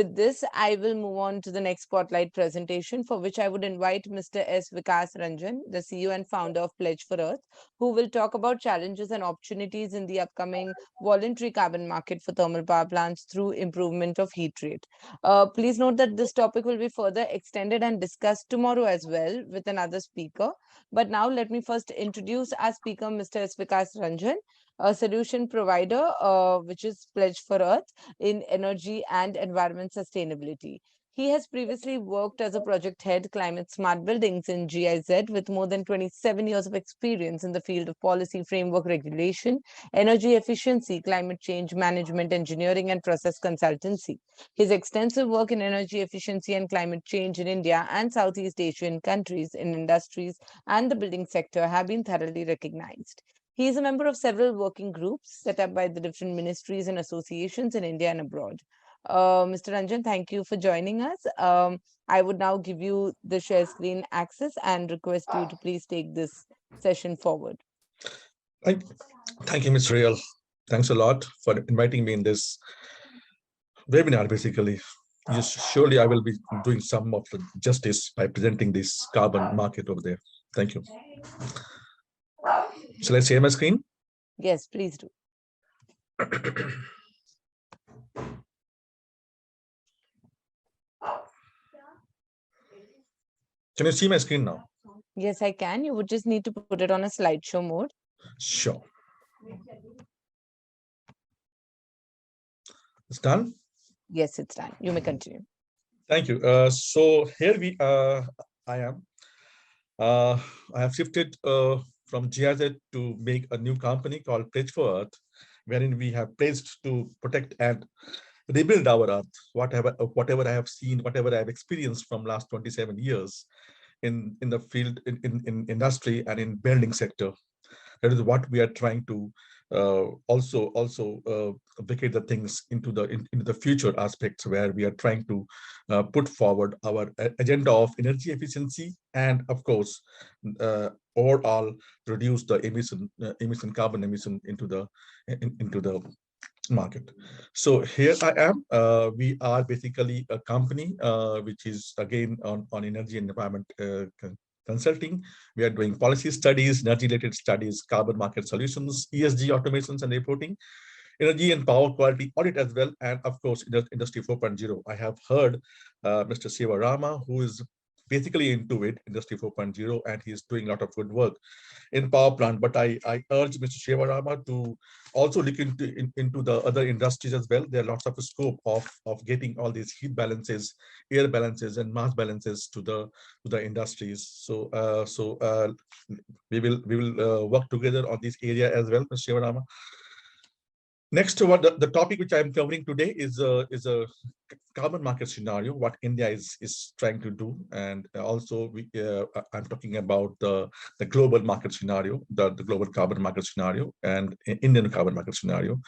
With this, I will move on to the next spotlight presentation, for which I would invite Mr. S. Vikash Ranjan, the CEO and founder of Pledge for Earth, who will talk about challenges and opportunities in the upcoming voluntary carbon market for thermal power plants through improvement of heat rate. Please note that this topic will be further extended and discussed tomorrow as well with another speaker. But now let me first introduce our speaker, Mr. S. Vikash Ranjan, a solution provider, which is Pledge for Earth in energy and environment sustainability. He has previously worked as a project head, climate smart buildings in GIZ, with more than 27 years of experience in the field of policy framework regulation, energy efficiency, climate change management, engineering, and process consultancy. His extensive work in energy efficiency and climate change in India and Southeast Asian countries in industries and the building sector have been thoroughly recognized. He is a member of several working groups set up by the different ministries and associations in India and abroad. Mr. Ranjan, thank you for joining us. I would now give you the share screen access and request you to please take this session forward. Thank you, Ms. Real. Thanks a lot for inviting me in this webinar, basically. Yes, surely I will be doing some of the justice by presenting this carbon market over there. Thank you. Shall I share my screen? Yes, please do. Can you see my screen now? Yes, I can. You would just need to put it on a slideshow mode. Sure. It's done? Yes, it's done. You may continue. Thank you. So here I am. I have shifted from GIZ to make a new company called Pledge for Earth, wherein we have pledged to protect and rebuild our earth, whatever I have seen, whatever I have experienced from last 27 years in the field, in industry and in building sector. That is what we are trying to also vacate the things into the future aspects, where we are trying to put forward our agenda of energy efficiency and, of course, overall reduce the carbon emission into the market. So here I am. We are basically a company which is again on energy and environment consulting. We are doing policy studies, energy-related studies, carbon market solutions, ESG automations and reporting, energy and power quality audit as well, and of course, Industry 4.0. I have heard Mr. Siva Rama, who is basically into it, Industry 4.0, and he's doing a lot of good work in power plant. But I urge Mr. Siva Rama to also look into the other industries as well. There are lots of scope of getting all these heat balances, air balances, and mass balances to the industries. So we will work together on this area as well, Mr. Siva Rama. Next, the topic which I am covering today is a carbon market scenario, what India is trying to do, and also I'm talking about the global market scenario, the global carbon market scenario, and Indian carbon market scenario,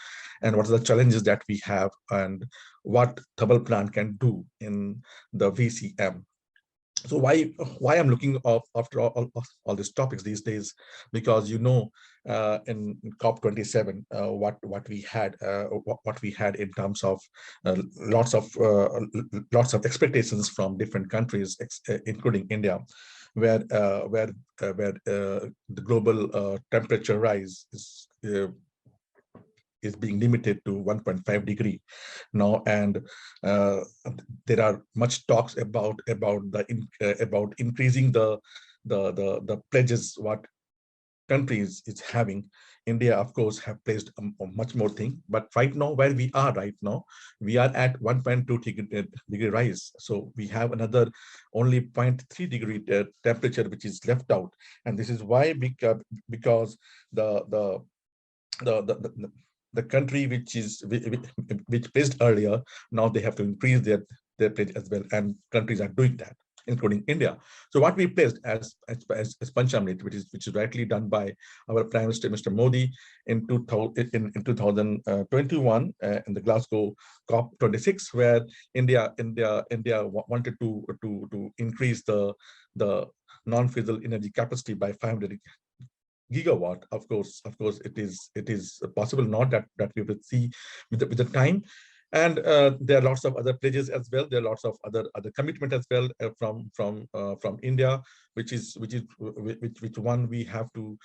and what are the challenges that we have, and what thermal plant can do in the VCM. So why I'm looking after all these topics these days, because in COP27 what we had in terms of lots of expectations from different countries, including India, where the global temperature rise is being limited to 1.5 degree now, and there are much talks about increasing the pledges what countries is having. India, of course, have placed a much more thing, but right now, where we are right now, we are at 1.2 degree rise. So we have another only 0.3 degree temperature which is left out, and this is why, because the country which pledged earlier, now they have to increase their pledge as well, and countries are doing that, including India. So what we pledged as Panchamrit, which is rightly done by our Prime Minister, Mr. Modi, in 2021 in the Glasgow COP26, where India wanted to increase the non-fossil energy capacity by 500 gigawatt. Of course, it is possible not that we will see with the time, And there are lots of other pledges as well. There are lots of other commitment as well from India, which one we have to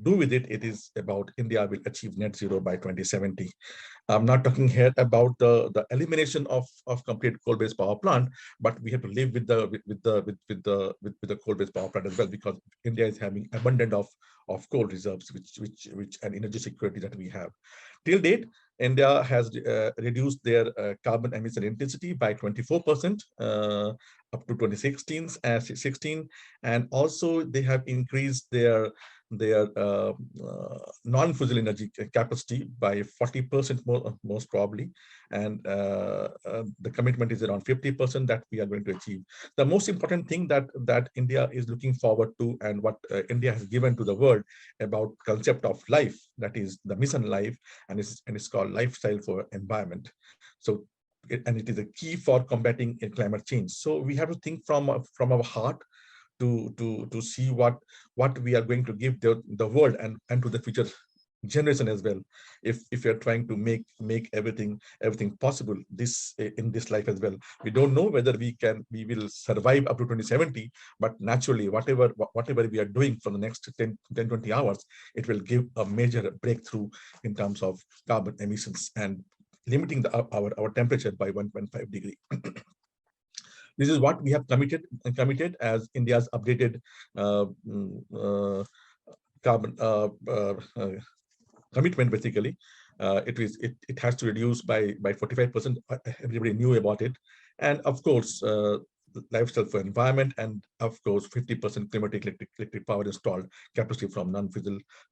do with it. It is about India will achieve net zero by 2070. I'm not talking here about the elimination of complete coal-based power plant, but we have to live with the coal-based power plant as well, because India is having abundant of coal reserves, which and energy security that we have. Till date, India has reduced their carbon emission intensity by 24% up to 2016, and also they have increased their non-fossil energy capacity by 40% more, most probably, and the commitment is around 50% that we are going to achieve. The most important thing that India is looking forward to, and what India has given to the world about concept of life, that is the mission life, and it's called lifestyle for environment. So and it is a key for combating climate change. So we have to think from our heart to see what we are going to give the world and to the future generation as well, if you're trying to make everything possible this in this life as well. We don't know whether we will survive up to 2070, but naturally whatever we are doing for the next 10 20 hours, it will give a major breakthrough in terms of carbon emissions and limiting our temperature by 1.5 degree. This is what we have committed as India's updated uh, mm, uh, carbon commitment. Basically, it has to reduce by 45%. Everybody knew about it, and of course, lifestyle for environment, and of course 50% climatic electric power installed capacity from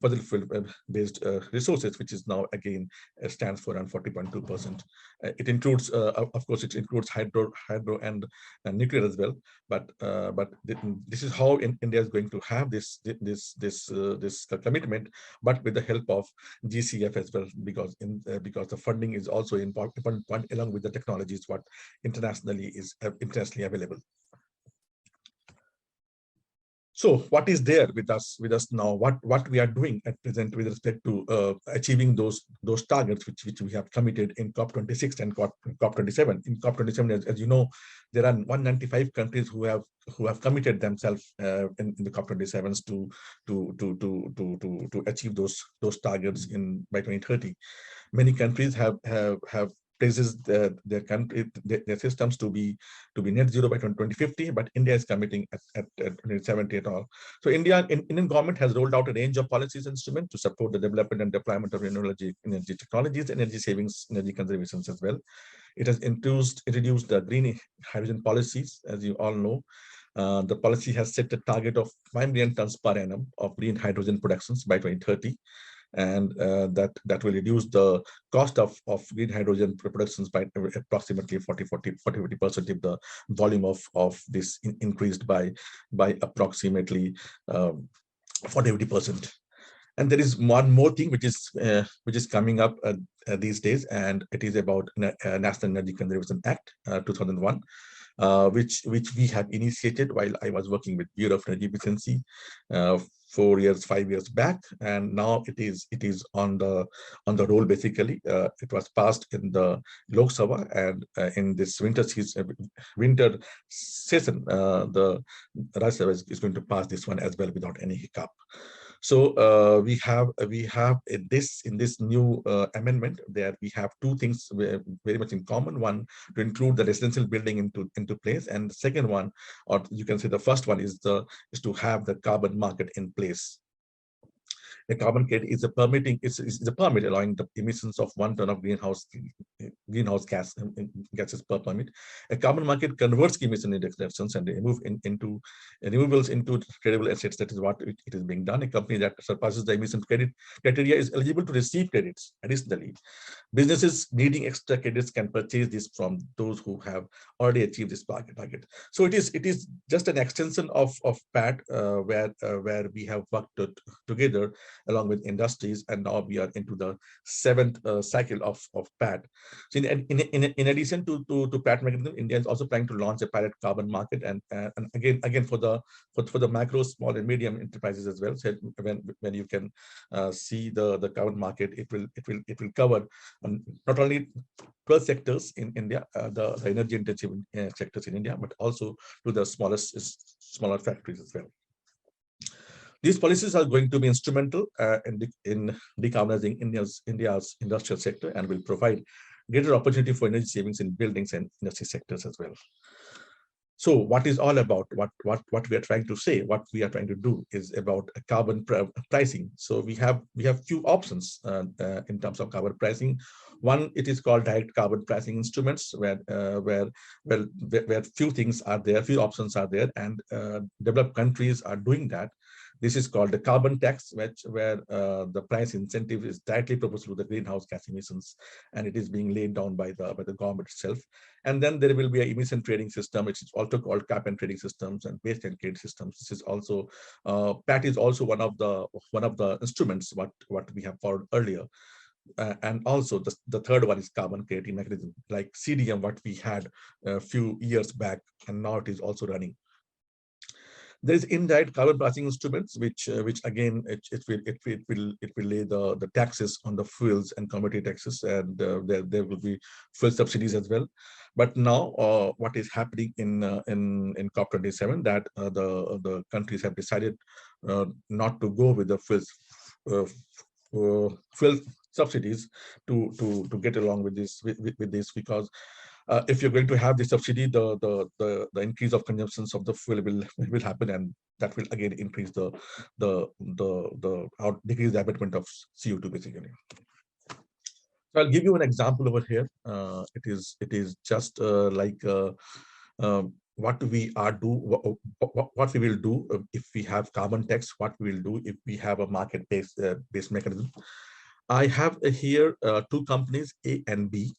fossil fuel based resources, which is now again stands for around 40.2%. It includes of course it includes hydro and nuclear as well, but this is how India is going to have this commitment, but with the help of GCF as well, because the funding is also important point, along with the technologies what internationally available. So what is there with us now? What we are doing at present with respect to achieving those targets which we have committed in COP26 and COP27. In COP27, as you know, there are 195 countries who have committed themselves in the COP27s to achieve those targets in by 2030. Many countries have places their country their systems to be net zero by 2050, but India is committing at 2070 at all. So Indian government has rolled out a range of policies and instruments to support the development and deployment of renewable energy technologies, energy savings, energy conservations as well. It has introduced the green hydrogen policies, as you all know. The policy has set a target of 5 million tons per annum of green hydrogen productions by 2030, and that will reduce the cost of green hydrogen productions by approximately 40% if the volume of this increased by approximately 40-50%. And there is one more thing which is coming up these days, and it is about National Energy Conservation Act 2001, which we have initiated while I was working with Bureau of Energy Efficiency 5 years back, and now it is on the roll. Basically, it was passed in the Lok Sabha, and in this winter session, the Rajya Sabha is going to pass this one as well without any hiccup. So we have in this new amendment there we have two things very much in common. One, to include the residential building into place, and the second one, or you can say the first one, is to have the carbon market in place. A carbon credit is a permit allowing the emissions of 1 ton of greenhouse gases per permit. A carbon market converts emission index reductions and into renewables into tradable assets. That is what it is being done. A company that surpasses the emission credit criteria is eligible to receive credits. Additionally, businesses needing extra credits can purchase this from those who have already achieved this target. So it is just an extension of PAT where we have worked together along with industries, and now we are into the seventh cycle of PAT. So in addition to PAT mechanism, India is also planning to launch a pilot carbon market, and again for the macro, small and medium enterprises as well. So when you can see the carbon market, it will cover not only 12 sectors in India, the energy intensive sectors in India, but also to the smaller factories as well. These policies are going to be instrumental in decarbonizing India's industrial sector, and will provide greater opportunity for energy savings in buildings and industry sectors as well. So what is all about, what we are trying to say, what we are trying to do is about carbon pricing. So we have few options in terms of carbon pricing. One, it is called direct carbon pricing instruments, where few things are there, few options are there, and developed countries are doing that. This is called the carbon tax, where the price incentive is directly proportional to the greenhouse gas emissions, and it is being laid down by the government itself. And then there will be an emission trading system, which is also called cap and trading systems and waste and trade systems. This is also PAT is also one of the instruments what we have followed earlier. And also the third one is carbon creating mechanism, like CDM, what we had a few years back, and now it is also running. There is indirect carbon pricing instruments, which again it will lay the taxes on the fuels and commodity taxes, and there will be fuel subsidies as well. But now what is happening in COP27, that the countries have decided not to go with the uh, fuel subsidies to get along with this, because if you're going to have the subsidy, the increase of consumptions of the fuel will happen, and that will again increase decrease the abatement of CO2 basically. So I'll give you an example over here. It is just like what we are do what we will do if we have carbon tax, what we will do if we have a market based mechanism. I have here two companies, A and B.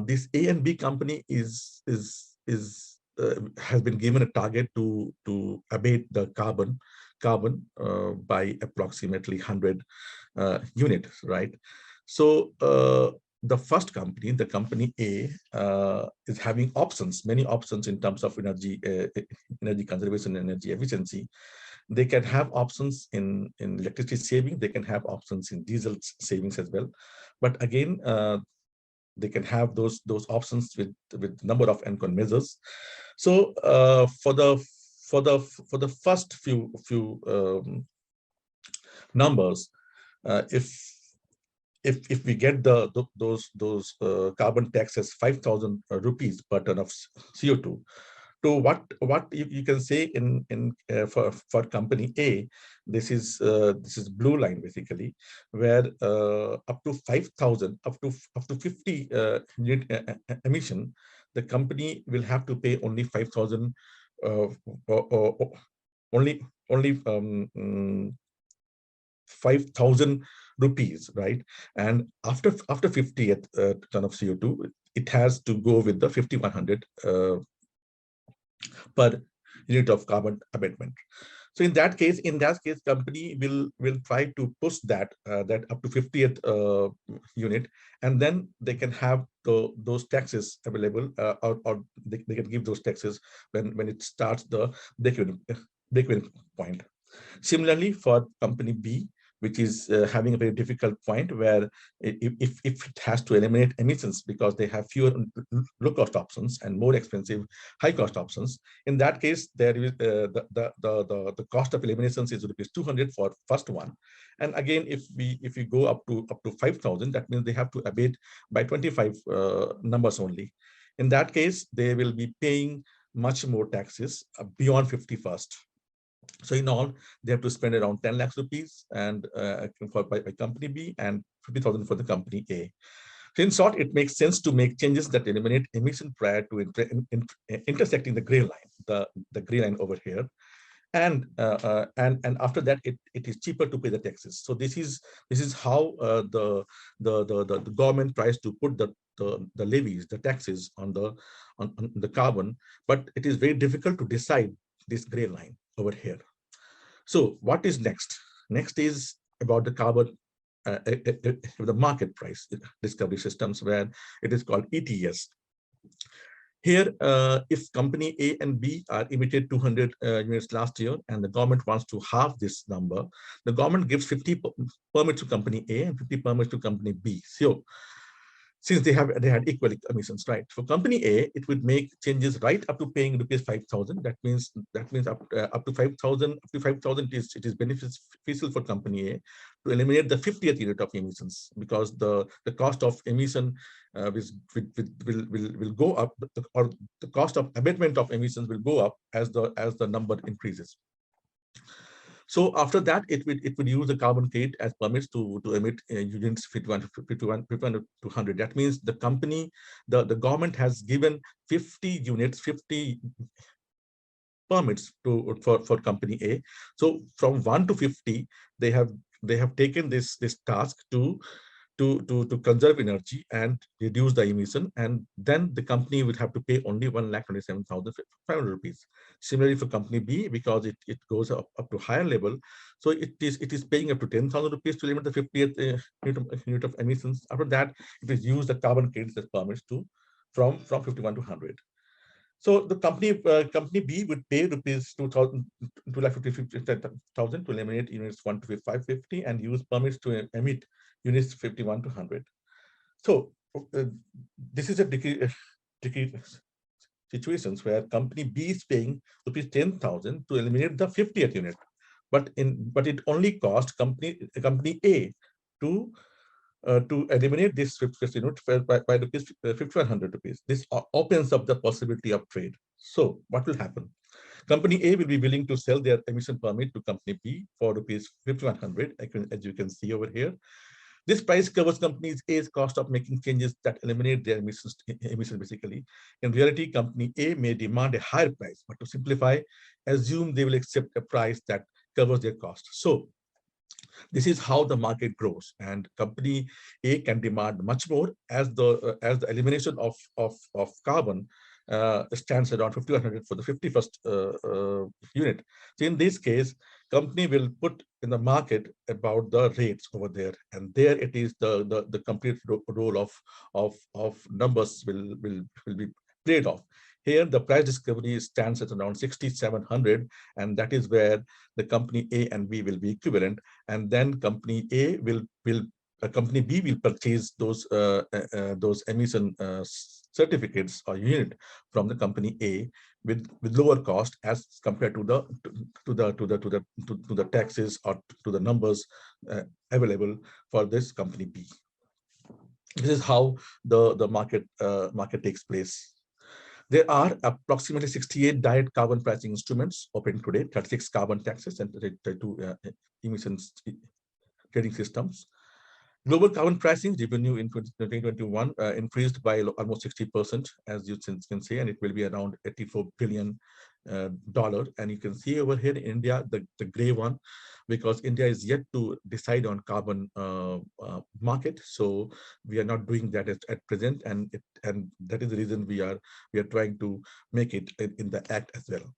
This A and B company has been given a target to abate the carbon by approximately 100 units, right? So the first company, the company A, is having many options in terms of energy conservation, energy efficiency. They can have options in electricity saving. They can have options in diesel savings as well. But again, they can have those options with number of ENCON measures. So for the first few numbers, if we get those carbon tax as 5,000 rupees per ton of CO2, to what you can say for company A, this is blue line basically, where up to 5,000, up to 50 unit emission, the company will have to pay only 5,000, uh, only 5,000 rupees, right? And after 50th ton of CO2, it has to go with the 5,100 per unit of carbon abatement. So in that case, company will try to push that up to 50th unit, and then they can have those taxes available, or they can give those taxes when it starts the break-even point. Similarly, for company B, which is having a very difficult point, where if it has to eliminate emissions because they have fewer low-cost options and more expensive high-cost options, in that case, there is the cost of eliminations is rupees 200 for first one. And again, if we go up to 5,000, that means they have to abate by 25 numbers only. In that case, they will be paying much more taxes beyond 50 first. So in all, they have to spend around 10 lakhs rupees and by company B, and 50,000 for the company A. So in short, it makes sense to make changes that eliminate emission prior to intersecting the gray line, the gray line over here. And after that, it is cheaper to pay the taxes. So this is how the government tries to put the levies, the taxes on the carbon, but it is very difficult to decide this gray line over here. So what is next? Next is about the carbon, the market price discovery systems, where it is called ETS. Here, if company A and B are emitted 200 units last year, and the government wants to halve this number, the government gives 50 permits to company A and 50 permits to company B. So since they had equal emissions, right? For company A, it would make changes right up to paying rupees 5,000. That means up to 5,000, it is beneficial for company A to eliminate the 50th unit of emissions, because the cost of emission will go up, or the cost of abatement of emissions will go up as the number increases. So after that, it would use the carbon credit as permits to emit units 51 to 100. That means the government has given 50 units, 50 permits for company A. So from 1 to 50, they have taken this task to conserve energy and reduce the emission, and then the company would have to pay only 1,27,500 rupees. Similarly for company B, because it goes up to higher level, so it is paying up to 10,000 rupees to limit the 50th unit of emissions. After that, it is used the carbon credits as permits to from 51 to 100. So the company B would pay rupees 2,000, 2,50,000 to eliminate units 1 to 550 and use permits to emit units 51 to 100. So this is a tricky situations where company B is paying rupees 10,000 to eliminate the 50th unit, but it only cost company A to eliminate this 50 unit by rupees 5,100 rupees. This opens up the possibility of trade. So what will happen? Company A will be willing to sell their emission permit to company B for rupees 5,100, as you can see over here. This price covers companies A's cost of making changes that eliminate their emissions basically. In reality, company A may demand a higher price, but to simplify, assume they will accept a price that covers their cost. So this is how the market grows, and company A can demand much more as the elimination of carbon stands around 5,100 for the 51st unit. So in this case, company will put in the market about the rates over there, and there it is the complete role of numbers will be played off. Here, the price discovery stands at around 6,700, and that is where the company A and B will be equivalent, and then company company B will purchase those emission certificates or unit from the company A with lower cost as compared to the taxes or to the numbers available for this company B. This is how the market takes place. There are approximately 68 direct carbon pricing instruments operating today, 36 carbon taxes, and 32 emissions trading systems. Global carbon pricing revenue in 2021 increased by almost 60%, as you can see, and it will be around $84 billion. And you can see over here in India, the gray one, because India is yet to decide on carbon market. So we are not doing that at present, and that is the reason we are trying to make it in the act as well.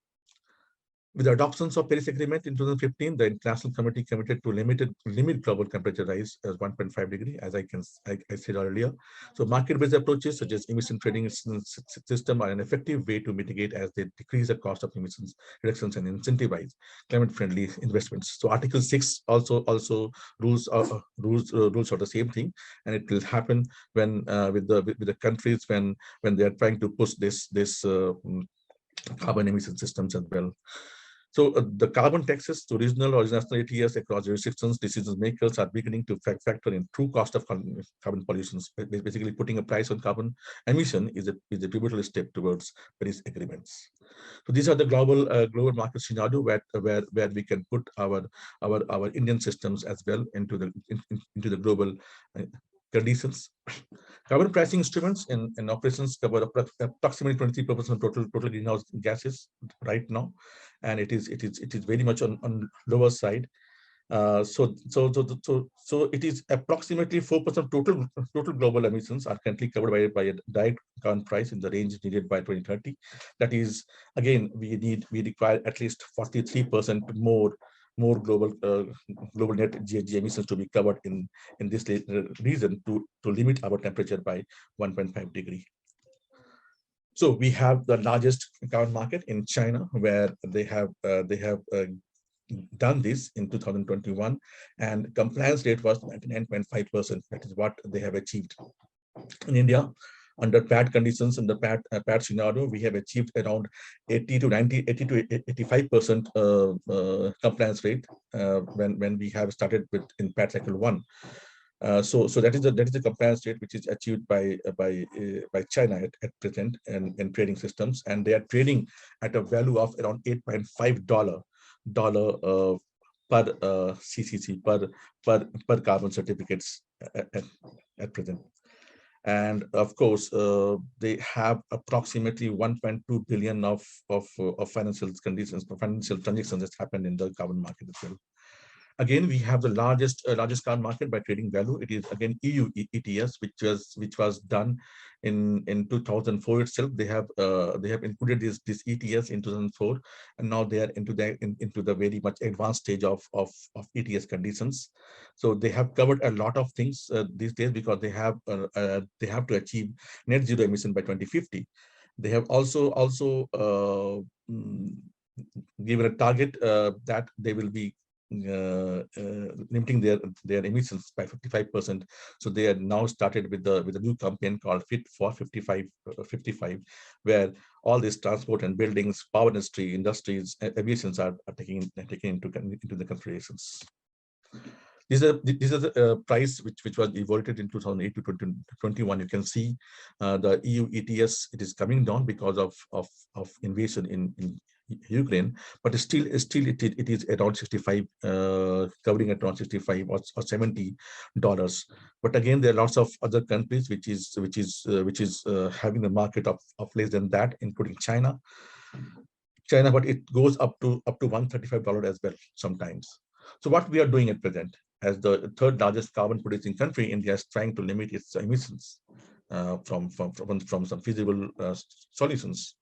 With the adoption of Paris Agreement in 2015, the International Committee committed to limit global temperature rise as 1.5 degree, as I said earlier. So market-based approaches such as emission trading system are an effective way to mitigate as they decrease the cost of emissions reductions and incentivize climate-friendly investments. So Article 6 also rules are the same thing, and it will happen when with the countries when they are trying to push this carbon emission systems as well. So the carbon taxes to regional or national ATS across jurisdictions, decision makers are beginning to factor in true cost of carbon pollution. Basically, putting a price on carbon emission is a pivotal step towards Paris agreements. So these are the global market scenario where we can put our Indian systems as well into the global conditions. Carbon pricing instruments in operations cover approximately 23% of total greenhouse gases right now, and it is very much on lower side. So it is approximately 4% total global emissions are currently covered by a direct carbon price in the range needed by 2030. That is, again, we require at least 43% more more global net GHG emissions to be covered in this region to limit our temperature by 1.5 degree. So we have the largest carbon market in China, where they have done this in 2021, and compliance rate was 99.5%. That is what they have achieved. In India, under PAT conditions, in the PAT scenario, we have achieved around 80 to 90, 80 to 85% compliance rate when we have started with in PAT cycle 1. So that is the compliance rate which is achieved by China at present in trading systems, and they are trading at a value of around $8.5 per CCC per carbon certificates at present. And of course, they have approximately 1.2 billion of financial conditions, financial transactions that happened in the carbon market as well. Again, we have the largest carbon market by trading value. It is again EU ETS, which was done in 2004 itself. They have included this ETS in 2004, and now they are into the very much advanced stage of ETS conditions. So they have covered a lot of things these days, because they have to achieve net zero emission by 2050. They have also given a target that they will be limiting their emissions by 55%. So they are now started with a new campaign called Fit for 55, where all these transport and buildings, power industries, aviations are taken into the considerations. These are the price which was evaluated in 2008 to 2021. You can see the EU ETS, it is coming down because of invasion in Ukraine, but still it is around 65, covering at around 65 or $70. But again, there are lots of other countries which is having a market of less than that, including China, but it goes up to $135 as well sometimes. So what we are doing at present, as the third largest carbon producing country, India is trying to limit its emissions from some feasible solutions.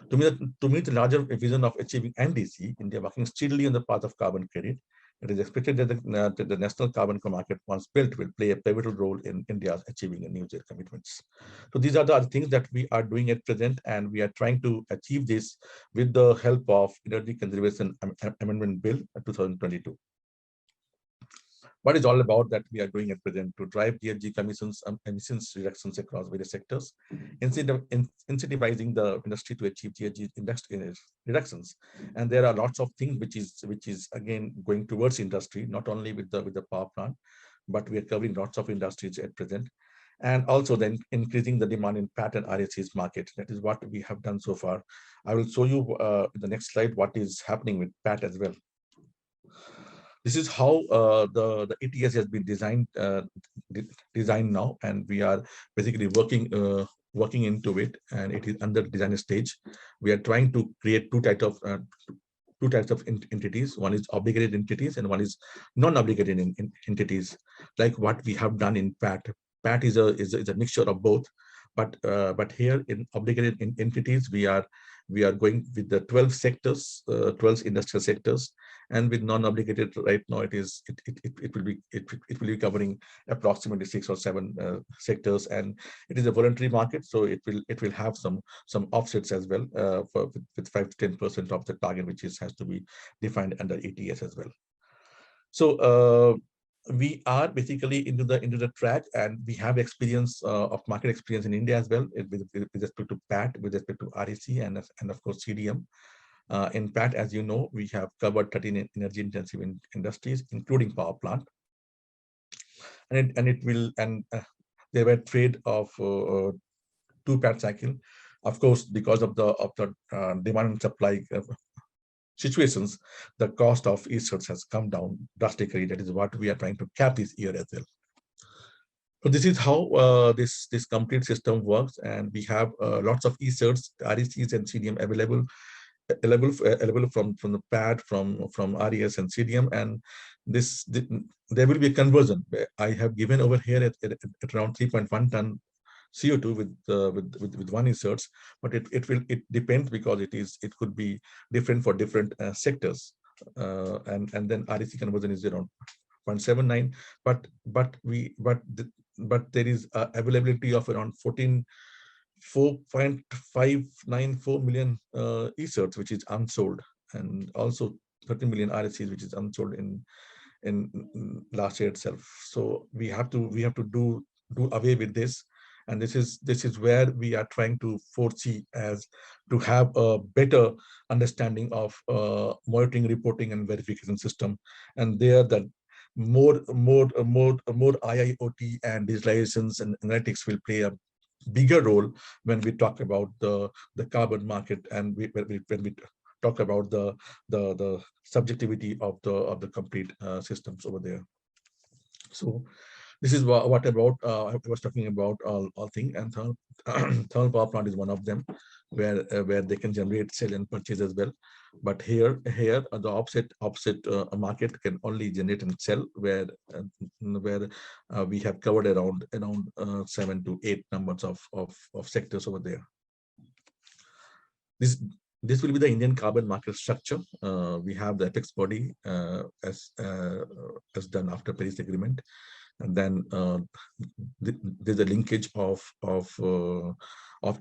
To meet the larger vision of achieving NDC, India working steadily on the path of carbon credit. It is expected that the national carbon market, once built, will play a pivotal role in India's achieving a new zero commitments. So these are the things that we are doing at present, and we are trying to achieve this with the help of Energy Conservation Amendment Bill 2022. What is all about that we are doing at present to drive GHG emissions reductions across various sectors, incentivizing the industry to achieve GHG index reductions. And there are lots of things which is again going towards industry, not only with the power plant, but we are covering lots of industries at present. And also then increasing the demand in PAT and RACs market. That is what we have done so far. I will show you in the next slide what is happening with PAT as well. This is how the ETS has been designed now, and we are basically working into it, and it is under design stage. We are trying to create two types of entities. One is obligated entities, and one is non-obligated entities, like what we have done in PAT. PAT is a mixture of both, but here in obligated entities, we are going with the 12 sectors, 12 industrial sectors, and with non-obligated right now it will be covering approximately 6 or 7 sectors, and it is a voluntary market, so it will have some offsets as well with 5 to 10% of the target which has to be defined under ETS as well. So we are basically into the track, and we have experience of market experience in India as well with respect to PAT, with respect to REC, and of course CDM. In PAT, as you know, we have covered 13 energy intensive industries, including power plant, and there were trade of 2 PAT cycle. Of course, because of the demand and supply situations, the cost of e-certs has come down drastically. That is what we are trying to cap this year as well. So this is how this complete system works, and we have lots of e-certs, RECs, and CDM available from the PAT, from RES and CDM, and there will be a conversion. I have given over here at around 3.1 ton CO2 with one e-certs, but it depends, because it could be different for different sectors. and then REC conversion is around 0.79, but there is availability of around 4.594 million e-certs which is unsold, and also 30 million RSCs which is unsold in last year itself. So we have to do away with this, and this is where we are trying to foresee as to have a better understanding of monitoring, reporting, and verification system, and there the more IIoT and digitalizations and analytics will play a bigger role when we talk about the carbon market, and when we talk about the subjectivity of the complete systems over there. So this is what about I was talking about all thing, and thermal power plant is one of them, where they can generate, sell, and purchase as well. But here the opposite market can only generate and sell, where we have covered around 7 to 8 numbers of sectors over there. This this will be the Indian carbon market structure. We have the apex body as done after Paris Agreement, and then there's a linkage of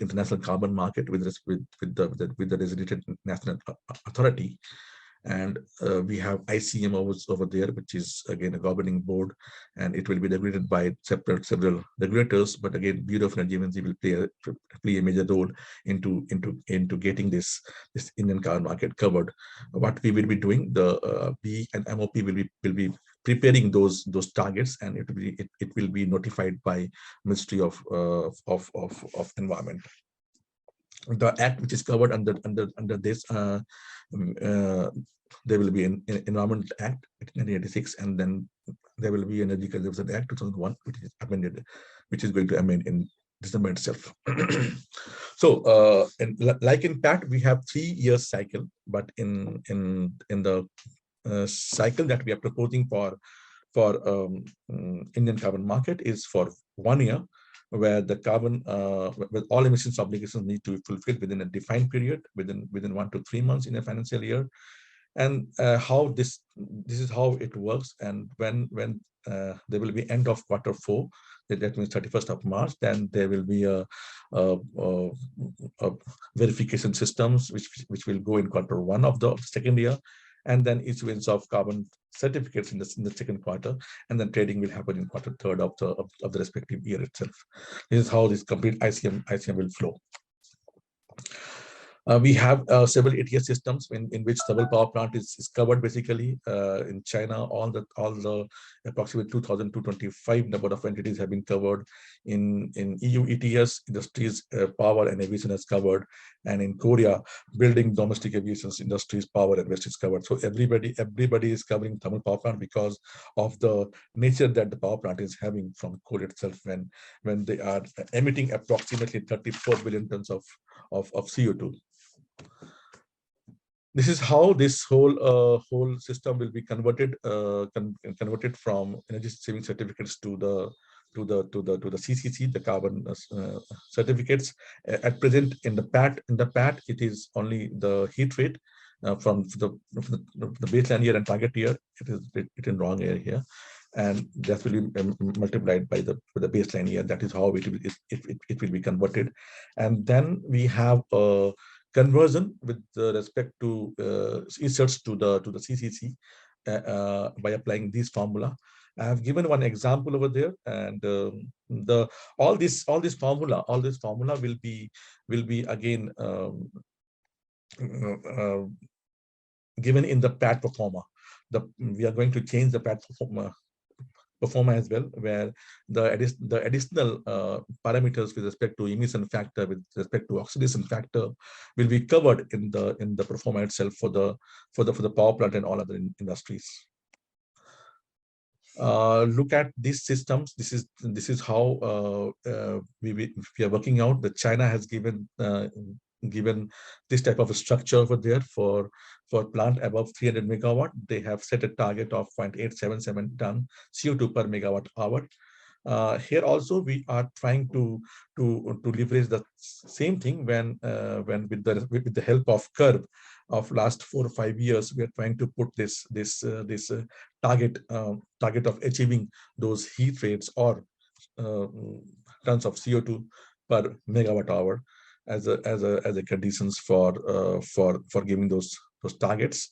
international carbon market with the designated national authority, and we have ICM over there, which is again a governing board, and it will be regulated by several regulators. But again, Bureau of Energy Agency will play a major role into getting this Indian carbon market covered. What we will be doing, the B and MOP will be preparing those targets, and it will be notified by Ministry of Environment. The act which is covered under this, there will be an Environment Act 1986, and then there will be Energy Conservation Act 2001, which is amended, which is going to amend in December itself. So, like in PAT, we have 3 years cycle, but in the cycle that we are proposing for Indian carbon market is for 1 year, where the carbon, where all emissions obligations need to be fulfilled within a defined period, within 1 to 3 months in a financial year. And how this is how it works. And when there will be end of quarter 4, that means 31st of March, then there will be a verification systems which will go in quarter 1 of the second year, and then issuance of carbon certificates in the second quarter, and then trading will happen in quarter 3 of the respective year itself. This is how this complete ICM will flow. We have several ATS systems in which thermal power plant is covered. Basically, in China, all the approximately 2,225 number of entities have been covered. In EU ETS, industries, power and aviation is covered, and in Korea, building, domestic aviation industries, power and waste is covered. So everybody is covering thermal power plant because of the nature that the power plant is having from coal itself, when they are emitting approximately 34 billion tons of CO2. This is how this whole system will be converted from energy saving certificates to the CCC, the carbon certificates. At present, in the PAT, it is only the heat rate from the baseline year and target year. It is written wrong here, and that will be multiplied by the baseline year. That is how it will be converted. And then we have a conversion with respect to inserts to the CCC by applying this formula. I have given one example over there, and all this formula will be again given in the PAT performer. We are going to change the PAT performer as well, where the additional parameters with respect to emission factor, with respect to oxidation factor, will be covered in the performer itself for the power plant and all other industries. Look at these systems. This is how we are working out. The China has given this type of a structure over there for plant above 300 megawatt. They have set a target of 0.877 ton CO2 per megawatt hour. Here also we are trying to leverage the same thing when with the help of curve of last 4 or 5 years, we are trying to put this target of achieving those heat rates or uh, tons of CO2 per megawatt hour as a conditions for giving those targets.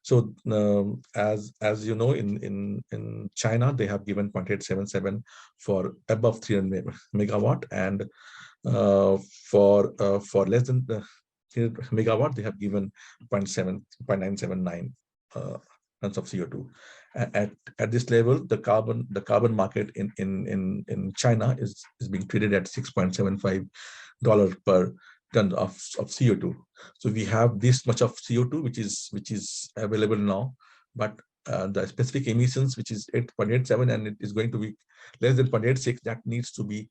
So as you know, in China they have given 0.877 for above 300 megawatt, and uh, for less than 300 megawatt they have given zero point 0.7 0.979 uh, tons of CO2. At this level, the carbon market in China is being traded at $6.75 per ton of CO2. So we have this much of CO2 which is available now, but the specific emissions, which is 8.87, and it is going to be less than 0.86, that needs to be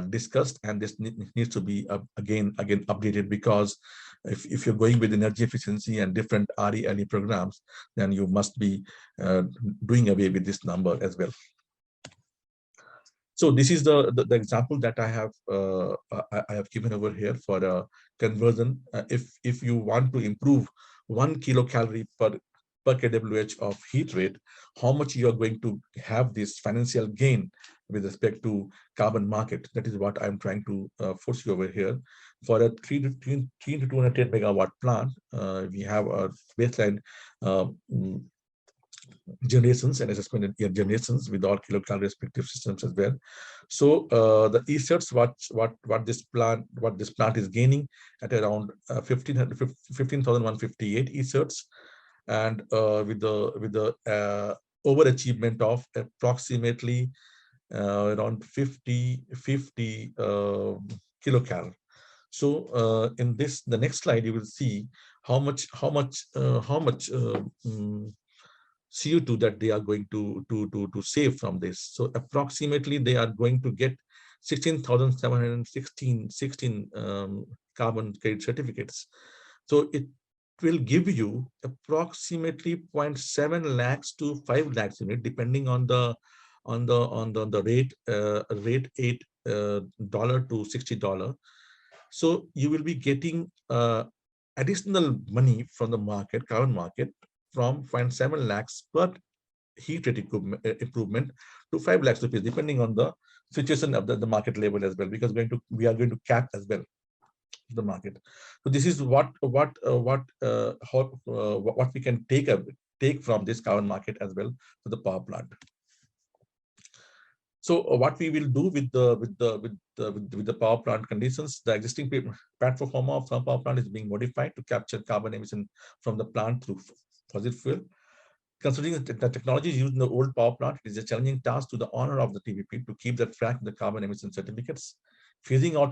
discussed, and this needs to be again updated, because if you're going with energy efficiency and different RE programs, then you must be uh, doing away with this number as well. So this is the example that I have given over here for a conversion. If you want to improve 1 kilocalorie per kWh of heat rate, how much you are going to have this financial gain with respect to carbon market? That is what I'm trying to force you over here. For a 3 to 210 megawatt plant, we have a baseline uh, generations and assessment in generations with all kilocalorie respective systems as well. So the ESERTs, what this plant is gaining at around 15,158 ESERTs, and with the overachievement of approximately around 50 kilocal. So in the next slide, you will see how much CO2 that they are going to save from this. So approximately they are going to get 16,716 carbon credit certificates. So it will give you approximately zero point 0.7 lakhs to 5 lakhs unit, depending on the rate $8 to $60. So you will be getting additional money from the market, carbon market, from 0.7 lakhs per heat rate improvement to 5 lakhs rupees, depending on the situation of the market level as well, because we are going to cap as well the market. So this is what we can take from this carbon market as well to the power plant. So what we will do with the power plant conditions, the existing platform form of some power plant is being modified to capture carbon emission from the plant through fossil fuel. Considering the technology used in the old power plant, it is a challenging task to the owner of the TPP to keep the track of the carbon emission certificates. Phasing out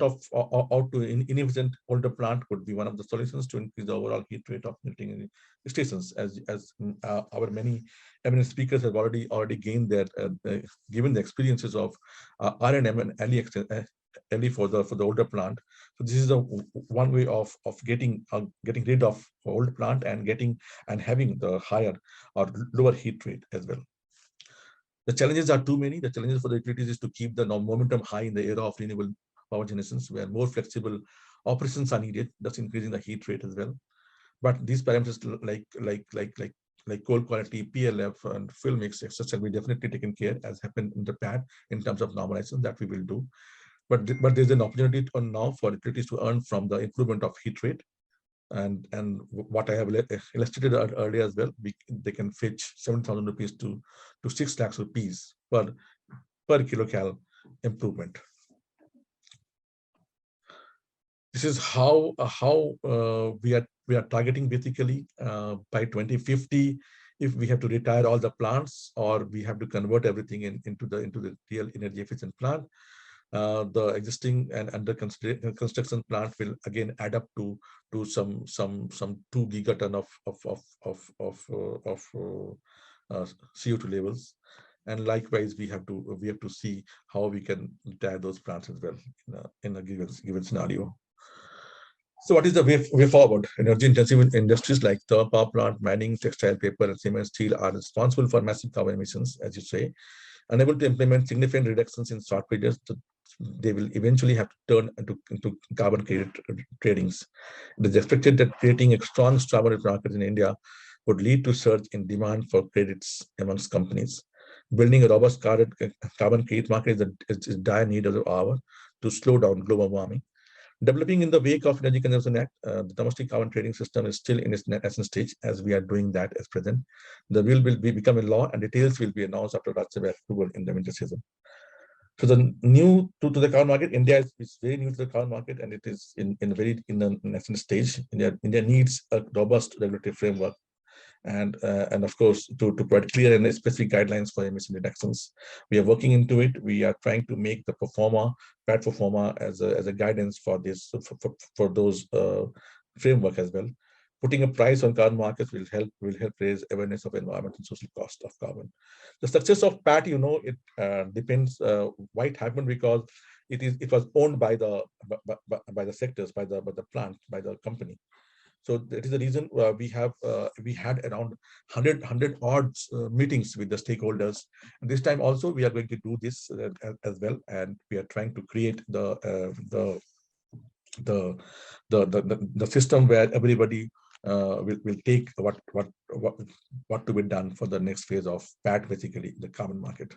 to inefficient older plant could be one of the solutions to increase the overall heat rate of melting stations, as our many eminent speakers have already gained their given the experiences of R&M and LE for the older plant. So this is the one way of getting rid of old plant and having the higher or lower heat rate as well. The challenges are too many. The challenges for the utilities is to keep the momentum high in the era of renewable power generations, where more flexible operations are needed, thus increasing the heat rate as well. But these parameters like coal quality, PLF, and fuel mix, etc., will be definitely taken care, as happened in the past, in terms of normalization that we will do. But there's an opportunity now for utilities to earn from the improvement of heat rate, and what I have illustrated earlier as well. They can fetch 7,000 rupees to 6 lakhs rupees per kilocal improvement. This is how we are targeting, basically by 2050. If we have to retire all the plants, or we have to convert everything into the real energy efficient plant, the existing and under construction plant will again add up to some 2 gigaton of CO2 levels. And likewise, we have to see how we can retire those plants as well in a given scenario. So what is the way forward? Energy intensive industries like the power plant, mining, textile, paper, and cement, steel are responsible for massive carbon emissions, as you say. unable to implement significant reductions in short periods, they will eventually have to turn into carbon credit tradings. It is expected that creating a strong carbon market in India would lead to surge in demand for credits amongst companies. Building a robust carbon credit market is a dire need of the hour to slow down global warming. Developing in the wake of Energy Conservation Act, the domestic carbon trading system is still in its nascent stage, as we are doing that as present. The bill will become a law, and details will be announced after Rajya Sabha approval in the winter season. So the new to the carbon market, India is very new to the carbon market, and it is in the nascent stage. India needs a robust regulatory framework, and of course to provide clear and specific guidelines for emission reductions. We are working into it. We are trying to make the PAT performer as a guidance for this for those framework as well. Putting a price on carbon markets will help raise awareness of environmental and social cost of carbon. The success of PAT, it depends. Why it happened? Because it was owned by the sectors, by the plant, by the company. So that is the reason we had around 100 odd meetings with the stakeholders. And this time also we are going to do this as well, and we are trying to create the system where everybody will take what to be done for the next phase of PAT, basically the carbon market.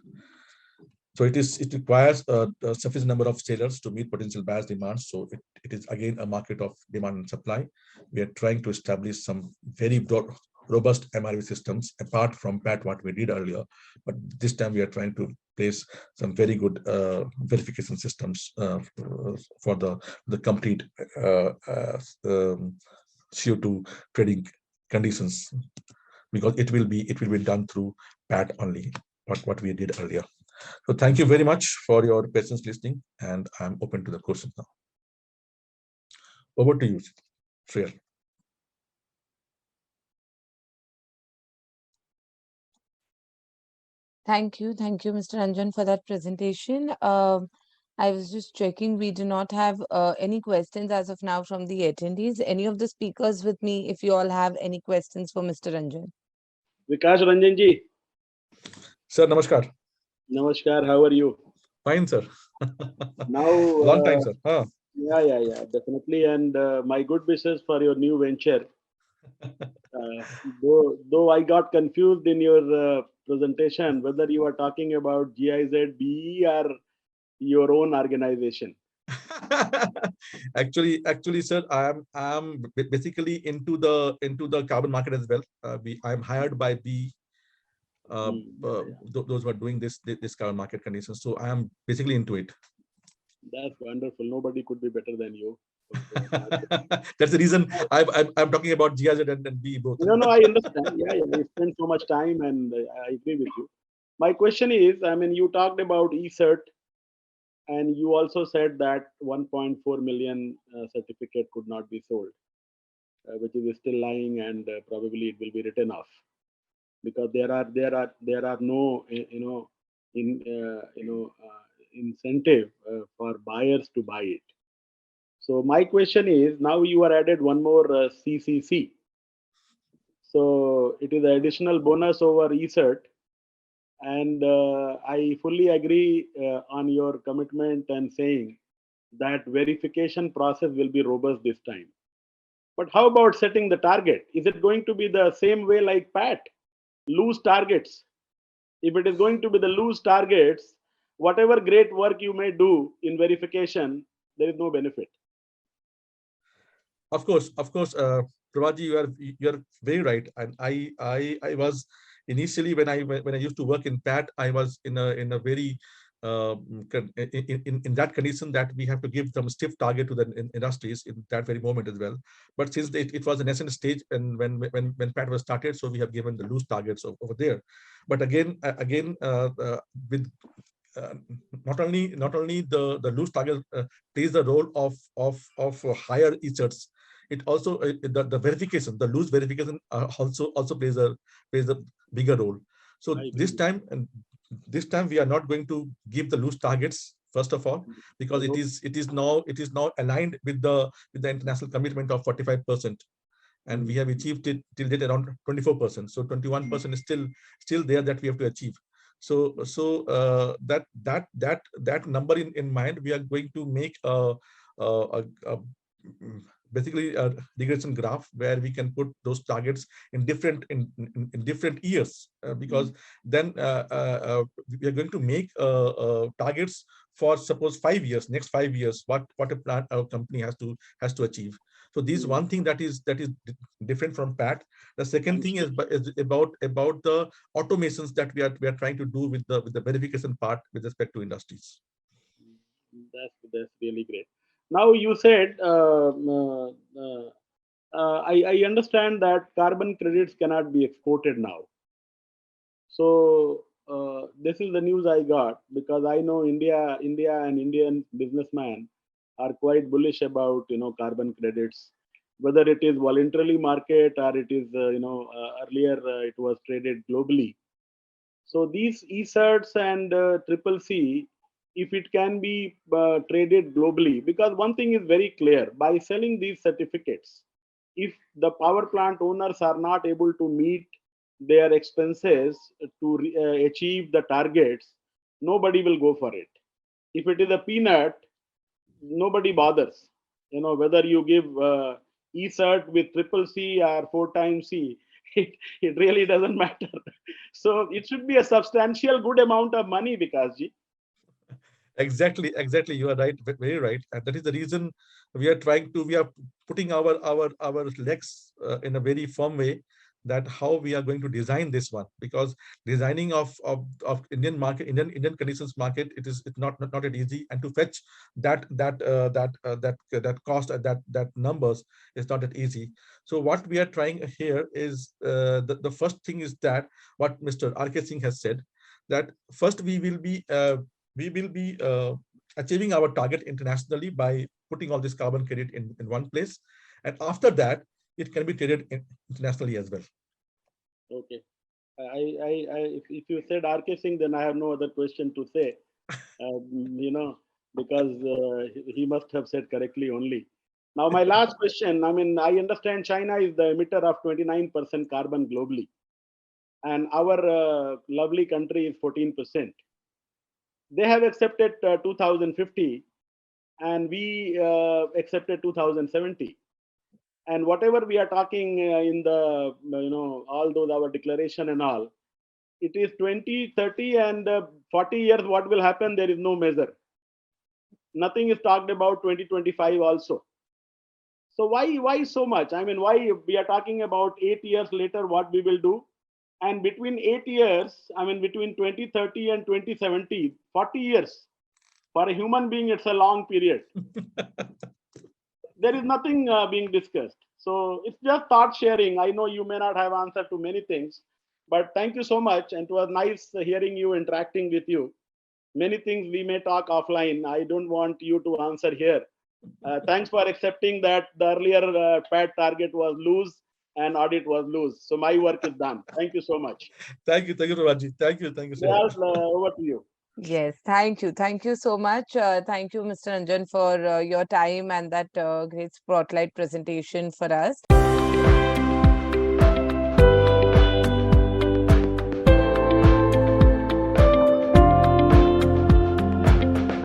So it requires a sufficient number of sellers to meet potential buyers' demands. So it is again a market of demand and supply. We are trying to establish some very robust MRV systems apart from PAT what we did earlier, but this time we are trying to place some very good verification systems for the complete CO2 trading conditions, because it will be done through PAT only, what we did earlier. So thank you very much for your patience listening, and I'm open to the questions now. Over to you, Shreya. Thank you, Mr. Ranjan, for that presentation. I was just checking. We do not have any questions as of now from the attendees. Any of the speakers with me, if you all have any questions for Mr. Ranjan. Vikash Ranjan ji. Sir, namaskar. Namaskar. How are you? Fine, sir. Now, long time, sir. Yeah, definitely. And my good wishes for your new venture. Though I got confused in your presentation whether you are talking about GIZ or your own organization. Actually, sir, I am basically into the carbon market as well. I am hired by B. Those who are doing this carbon market conditions. So I am basically into it. That's wonderful. Nobody could be better than you. That's the reason I'm talking about GIZ and B both. No, I understand. Yeah, you spend so much time, and I agree with you. My question is, you talked about e-cert, and you also said that 1.4 million certificate could not be sold, which is still lying, and probably it will be written off, because there are no incentive for buyers to buy it. So my question is, now you are added one more CCC. So it is an additional bonus over eCert. And I fully agree on your commitment and saying that verification process will be robust this time. But how about setting the target? Is it going to be the same way like PAT? Loose targets. If it is going to be the loose targets, whatever great work you may do in verification, there is no benefit. Of course, Prabhaji, you are very right. And I was initially when I used to work in PAT, I was in a very in that condition that we have to give some stiff target to the industries in that very moment as well. But since it was a nascent stage, and when PAT was started, so we have given the loose targets over there. But again, with not only the loose target plays the role of higher e-certs. It also the verification, the loose verification also plays a bigger role. So this time we are not going to give the loose targets, first of all, because it is now aligned with the international commitment of 45%, and we have achieved it till date around 24%. So 21% is still there that we have to achieve. That number in mind, we are going to make a basically a regression graph where we can put those targets in different years, because then we are going to make targets for suppose 5 years, next 5 years, what a plan our company has to achieve. So this is one thing that is different from PAT. The second thing is about the automations that we are trying to do with the verification part with respect to industries. That's really great. Now you said I understand that carbon credits cannot be exported now. So this is the news I got, because I know India and Indian businessmen are quite bullish about carbon credits, whether it is voluntarily market or it is earlier it was traded globally. So these ESERTs and triple C, if it can be traded globally, because one thing is very clear: by selling these certificates, if the power plant owners are not able to meet their expenses to achieve the targets, nobody will go for it. If it is a peanut, nobody bothers. Whether you give ESERT with triple C or 4 times C, it really doesn't matter. So it should be a substantial good amount of money, Vikasji. Exactly. You are right, very right. And that is the reason we are putting our legs in a very firm way, that how we are going to design this one, because designing of Indian market, Indian conditions market, it's not that easy, and to fetch that cost at that numbers is not that easy. So what we are trying here is the first thing is that what Mr. RK Singh has said, that first we will be achieving our target internationally by putting all this carbon credit in one place, and after that it can be traded internationally as well. Okay. If you said RK Singh, then I have no other question to say, because he must have said correctly only. Now, my last question, I understand China is the emitter of 29% carbon globally, and our lovely country is 14%. They have accepted 2050, and we accepted 2070. And whatever we are talking in the, all those our declaration and all, it is 2030 and 40 years. What will happen? There is no measure. Nothing is talked about 2025 also. So why so much? Why we are talking about 8 years later what we will do? And between 8 years, between 2030 and 2070, 40 years. For a human being, it's a long period. There is nothing being discussed. So it's just thought sharing. I know you may not have answer to many things, but thank you so much. And it was nice hearing you, interacting with you. Many things we may talk offline. I don't want you to answer here. Thanks for accepting that the earlier PAT target was loose and audit was loose. So my work is done. Thank you so much. Thank you, Raji. Thank you so much. Over to you. Yes, thank you. Thank you so much. Thank you, Mr. Ranjan, for your time and that great spotlight presentation for us.